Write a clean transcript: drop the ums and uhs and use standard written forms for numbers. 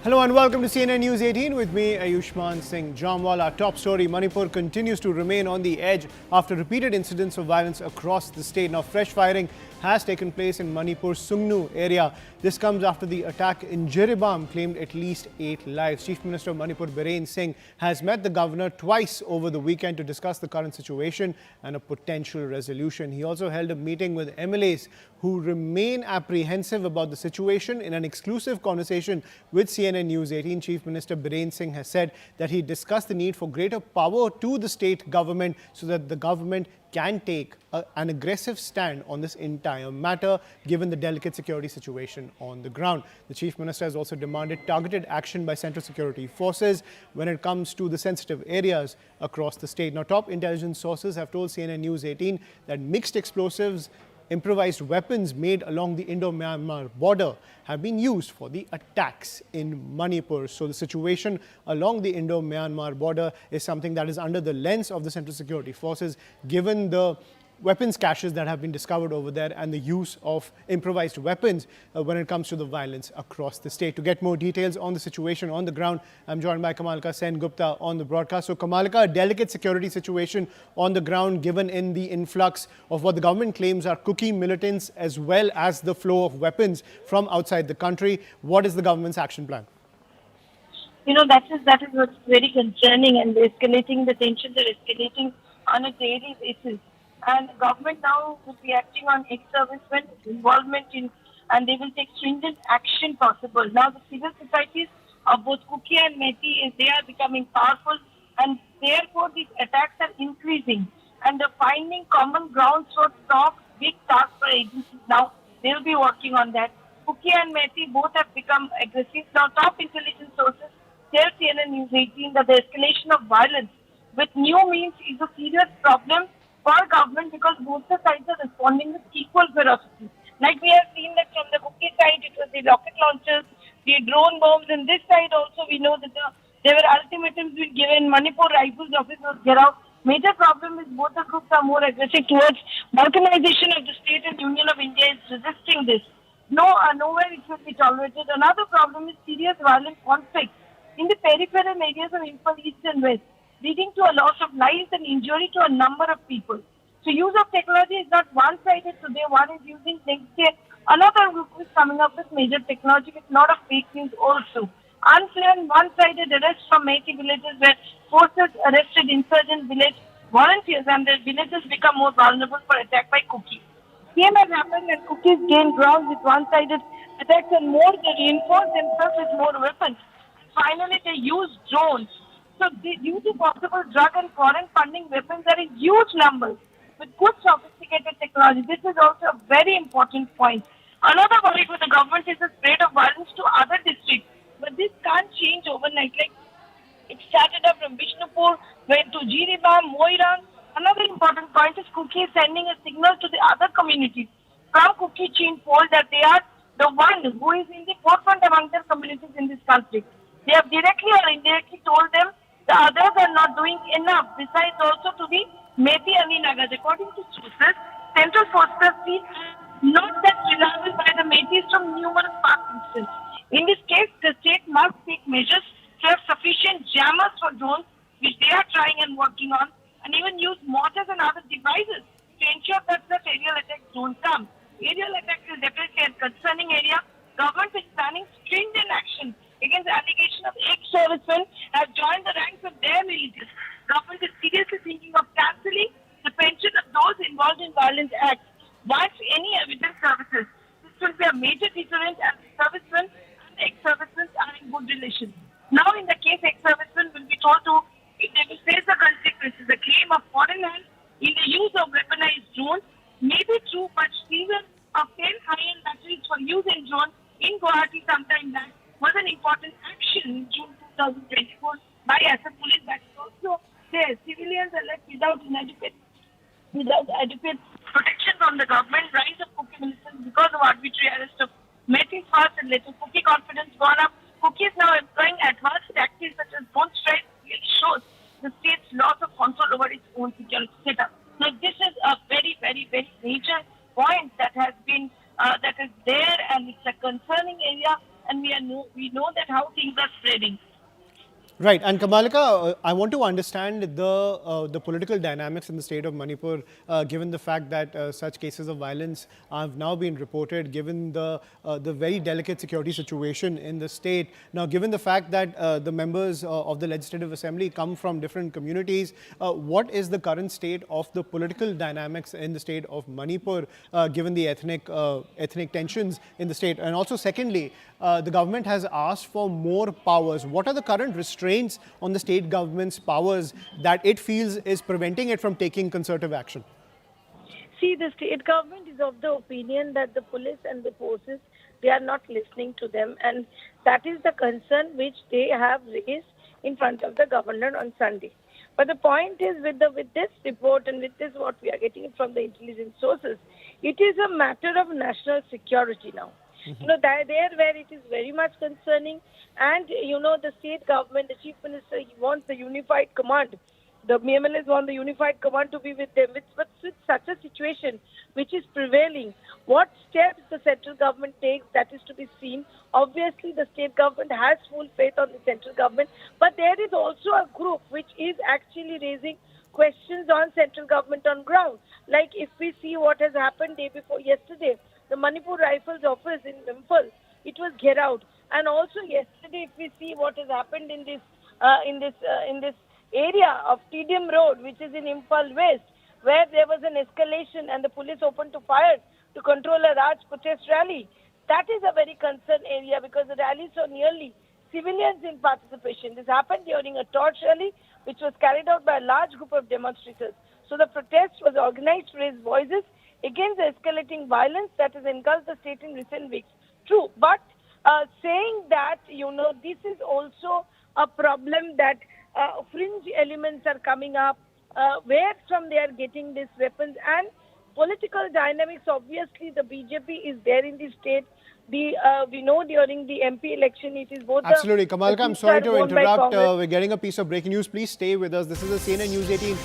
Hello and welcome to CNN News 18 with me, Ayushman Singh Jamwal. Our top story, Manipur continues to remain on the edge after repeated incidents of violence across the state. Now, fresh firing has taken place in Manipur's Sugnu area. This comes after the attack in Jiribam claimed at least 8 lives. Chief Minister of Manipur, Biren Singh, has met the governor twice over the weekend to discuss the current situation and a potential resolution. He also held a meeting with MLAs who remain apprehensive about the situation. In an exclusive conversation with CNN News 18, Chief Minister Biren Singh has said that he discussed the need for greater power to the state government so that the government can take an aggressive stand on this entire matter, given the delicate security situation on the ground. The Chief Minister has also demanded targeted action by central security forces when it comes to the sensitive areas across the state. Now, top intelligence sources have told CNN News 18 that mixed explosives, improvised weapons made along the Indo-Myanmar border have been used for the attacks in Manipur. So the situation along the Indo-Myanmar border is something that is under the lens of the Central Security Forces, given the weapons caches that have been discovered over there and the use of improvised weapons when it comes to the violence across the state. To get more details on the situation on the ground, I'm joined by Kamalika Sen Gupta on the broadcast. So Kamalika, a delicate security situation on the ground given in the influx of what the government claims are Kuki militants as well as the flow of weapons from outside the country. What is the government's action plan? That is what's very concerning, and escalating, the tensions are escalating on a daily basis. And the government now will be acting on ex-servicemen involvement in, and they will take stringent action possible. Now the civil societies of both Kuki and Methi, they are becoming powerful, and therefore these attacks are increasing. And the finding common ground for top big task for agencies now. They will be working on that. Kuki and Methi both have become aggressive. Now top intelligence sources tell CNN News 18 that the escalation of violence with new means is a serious problem for government, because both the sides are responding with equal ferocity. Like we have seen that from the Kuki side, it was the rocket launchers, the drone bombs, and this side also we know that there were ultimatums being given. Manipur Rifles office was out. Major problem is both the groups are more aggressive towards balkanization of the state, and Union of India is resisting this. Nowhere it will be tolerated. Another problem is serious violent conflict in the peripheral areas of Imphal East and West, leading to a loss of lives and injury to a number of people. So use of technology is not one-sided today. One is using next day. Another group is coming up with major technology with a lot of fake news also. Unplanned one-sided arrests from Methi villages where forces arrested insurgent village volunteers, and their villages become more vulnerable for attack by Kuki. Same has happened when Kukis gain ground with one-sided attacks, and more they reinforce themselves with more weapons. Finally, they use drones. So due to possible drug and foreign funding, weapons are in huge numbers with good sophisticated technology. This is also a very important point. Another worry for the government is the spread of violence to other districts. But this can't change overnight. Like it started up from Bishnupur, went to Jiribam, Moirang. Another important point is Kuki is sending a signal to the other communities from Kuki chain poll that they are the one who is in the forefront among their communities in this conflict. They have directly or indirectly told them the others are not doing enough. Besides, also to the Methi and the Nagas. According to sources, central forces see not that reliable by the Methis from numerous past instances. In this case, the state must take measures to have sufficient jammers for drones, which they are trying and working on, and even use mortars and other devices to ensure that the aerial attacks don't come. Aerial attacks is definitely a concerning area. Government is planning stringent action against the allegation of ex-servicemen have joined the ranks of their militias. Government is seriously thinking of cancelling the pension of those involved in violent acts. Once any evidence surfaces, this will be a major deterrent, and the servicemen and the ex-servicemen are in good relations. Now, in the case ex-servicemen will be told to, if they will face the consequences, the claim of foreign hand in the use of weaponized drones may be true, but season of 10 high-end batteries for use in drones in Guwahati sometime back was an important action in June 2024 by Assam police. That is also there. Civilians are left without adequate protection from the government. Rise of Kuki militants because of arbitrary arrest of Methi first and later Kuki confidence gone up. Kuki is now employing advanced tactics such as drone strikes, really shows the state's loss of control over its own security setup. Now, this is a very, very, very major point that has been that is there, and it's a concerning area. and we know that how things are spreading. Right, and Kamalika, I want to understand the political dynamics in the state of Manipur, given the fact that such cases of violence have now been reported, given the very delicate security situation in the state. Now, given the fact that the members of the Legislative Assembly come from different communities, what is the current state of the political dynamics in the state of Manipur, given the ethnic tensions in the state? And also, secondly, the government has asked for more powers. What are the current restraints on the state government's powers that it feels is preventing it from taking concerted action? See, the state government is of the opinion that the police and the forces, they are not listening to them, and that is the concern which they have raised in front of the governor on Sunday. But the point is, with this report and with this what we are getting from the intelligence sources, it is a matter of national security now. You know, there where it is very much concerning, and you know, the state government, the chief minister, he wants the unified command. The MLAs want the unified command to be with them. But with such a situation which is prevailing, what steps the central government takes, that is to be seen. Obviously, the state government has full faith on the central government, but there is also a group which is actually raising questions on central government on ground. Like if we see what has happened day before yesterday, the Manipur Rifles office in Imphal, it was get out. And also yesterday, if we see what has happened in this area of Tedium Road, which is in Imphal West, where there was an escalation and the police opened to fire to control a Raj protest rally. That is a very concerned area because the rally saw nearly civilians in participation. This happened during a torch rally which was carried out by a large group of demonstrators. So the protest was organized to raise voices against the escalating violence that has engulfed the state in recent weeks. True, but saying that, you know, this is also a problem that fringe elements are coming up, where from they are getting these weapons, and political dynamics. Obviously, the BJP is there in the state. We know during the MP election, it is both. Absolutely. Kamalka, I'm sorry to interrupt. We're getting a piece of breaking news. Please stay with us. This is the CNN News 18